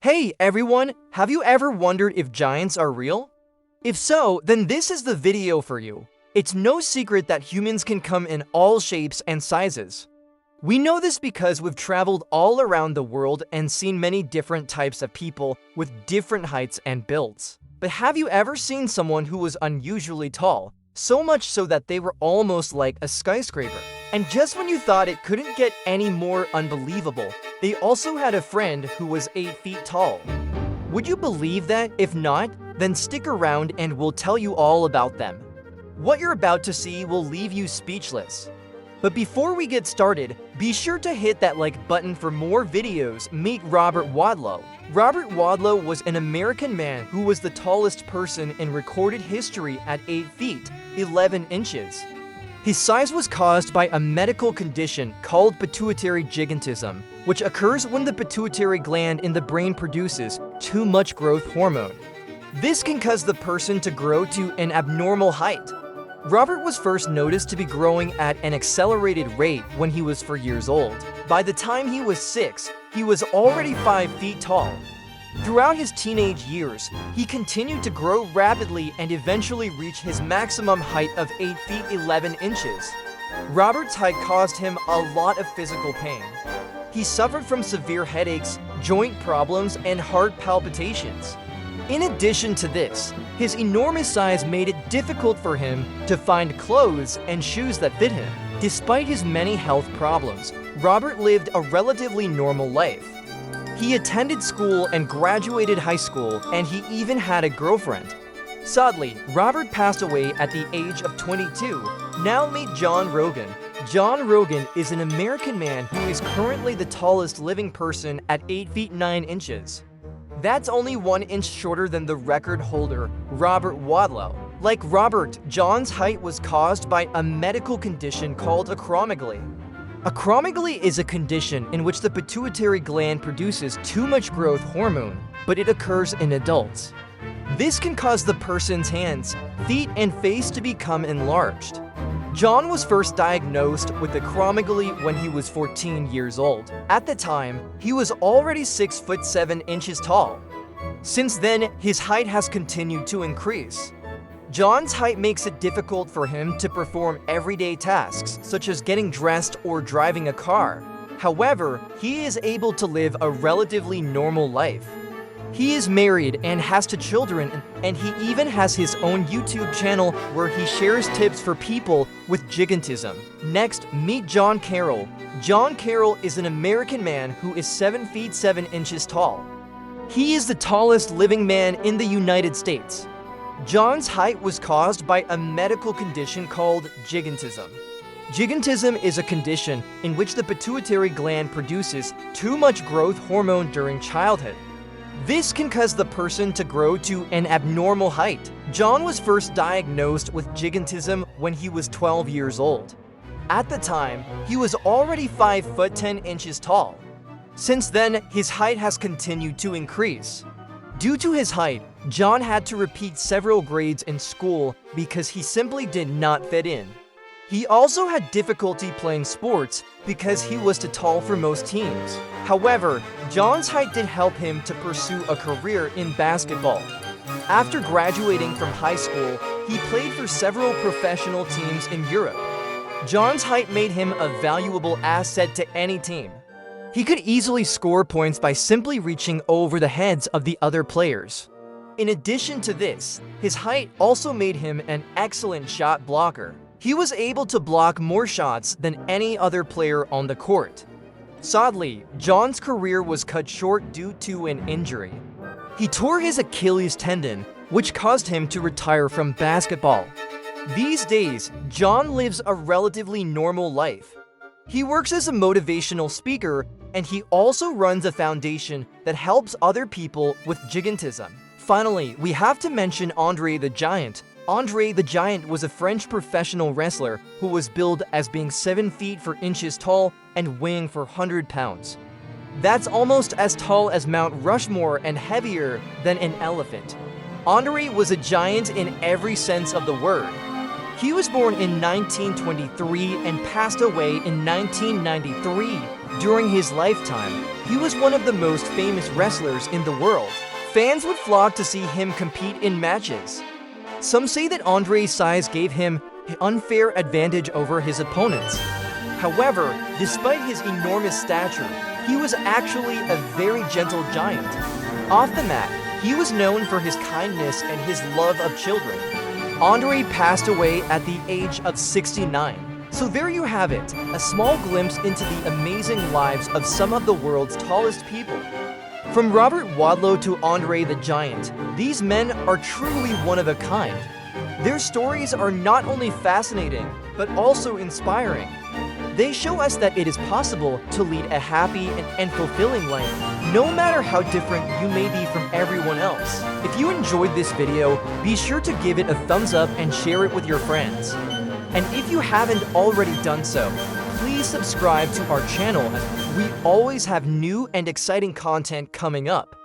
Hey everyone, have you ever wondered if giants are real? If so, then this is the video for you. It's no secret that humans can come in all shapes and sizes. We know this because we've traveled all around the world and seen many different types of people with different heights and builds. But have you ever seen someone who was unusually tall, so much so that they were almost like a skyscraper? And just when you thought it couldn't get any more unbelievable, they also had a friend who was 8 feet tall. Would you believe that? If not, then stick around and we'll tell you all about them. What you're about to see will leave you speechless. But before we get started, be sure to hit that like button for more videos. Meet Robert Wadlow. Robert Wadlow was an American man who was the tallest person in recorded history at 8 feet, 11 inches. His size was caused by a medical condition called pituitary gigantism, which occurs when the pituitary gland in the brain produces too much growth hormone. This can cause the person to grow to an abnormal height. Robert was first noticed to be growing at an accelerated rate when he was 4 years old. By the time he was 6, he was already 5 feet tall. Throughout his teenage years, he continued to grow rapidly and eventually reach his maximum height of 8 feet 11 inches. Robert's height caused him a lot of physical pain. He suffered from severe headaches, joint problems, and heart palpitations. In addition to this, his enormous size made it difficult for him to find clothes and shoes that fit him. Despite his many health problems, Robert lived a relatively normal life. He attended school and graduated high school, and he even had a girlfriend. Sadly, Robert passed away at the age of 22. Now meet John Rogan. John Rogan is an American man who is currently the tallest living person at 8 feet 9 inches. That's only 1 inch shorter than the record holder, Robert Wadlow. Like Robert, John's height was caused by a medical condition called acromegaly. Acromegaly is a condition in which the pituitary gland produces too much growth hormone, but it occurs in adults. This can cause the person's hands, feet, and face to become enlarged. John was first diagnosed with acromegaly when he was 14 years old. At the time, he was already 6 foot 7 inches tall. Since then, his height has continued to increase. John's height makes it difficult for him to perform everyday tasks, such as getting dressed or driving a car. However, he is able to live a relatively normal life. He is married and has 2 children, and he even has his own YouTube channel where he shares tips for people with gigantism. Next, meet John Carroll. John Carroll is an American man who is 7 feet 7 inches tall. He is the tallest living man in the United States. John's height was caused by a medical condition called gigantism. Gigantism is a condition in which the pituitary gland produces too much growth hormone during childhood. This can cause the person to grow to an abnormal height. John was first diagnosed with gigantism when he was 12 years old. At the time, he was already 5 foot 10 inches tall. Since then, his height has continued to increase. Due to his height, John had to repeat several grades in school because he simply did not fit in. He also had difficulty playing sports because he was too tall for most teams. However, John's height did help him to pursue a career in basketball. After graduating from high school, he played for several professional teams in Europe. John's height made him a valuable asset to any team. He could easily score points by simply reaching over the heads of the other players. In addition to this, his height also made him an excellent shot blocker. He was able to block more shots than any other player on the court. Sadly, John's career was cut short due to an injury. He tore his Achilles tendon, which caused him to retire from basketball. These days, John lives a relatively normal life. He works as a motivational speaker, and he also runs a foundation that helps other people with gigantism. Finally, we have to mention Andre the Giant. Andre the Giant was a French professional wrestler who was billed as being 7 feet 4 inches tall and weighing 400 pounds. That's almost as tall as Mount Rushmore and heavier than an elephant. Andre was a giant in every sense of the word. He was born in 1923 and passed away in 1993. During his lifetime, He was one of the most famous wrestlers in the world. Fans would flock to see him compete in matches. Some say that Andre's size gave him an unfair advantage over his opponents. However, despite his enormous stature, he was actually a very gentle giant. Off the mat, he was known for his kindness and his love of children. Andre passed away at the age of 69. So there you have it, a small glimpse into the amazing lives of some of the world's tallest people. From Robert Wadlow to Andre the Giant, these men are truly one of a kind. Their stories are not only fascinating, but also inspiring. They show us that it is possible to lead a happy and fulfilling life, no matter how different you may be from everyone else. If you enjoyed this video, be sure to give it a thumbs up and share it with your friends. And if you haven't already done so, please subscribe to our channel as we always have new and exciting content coming up.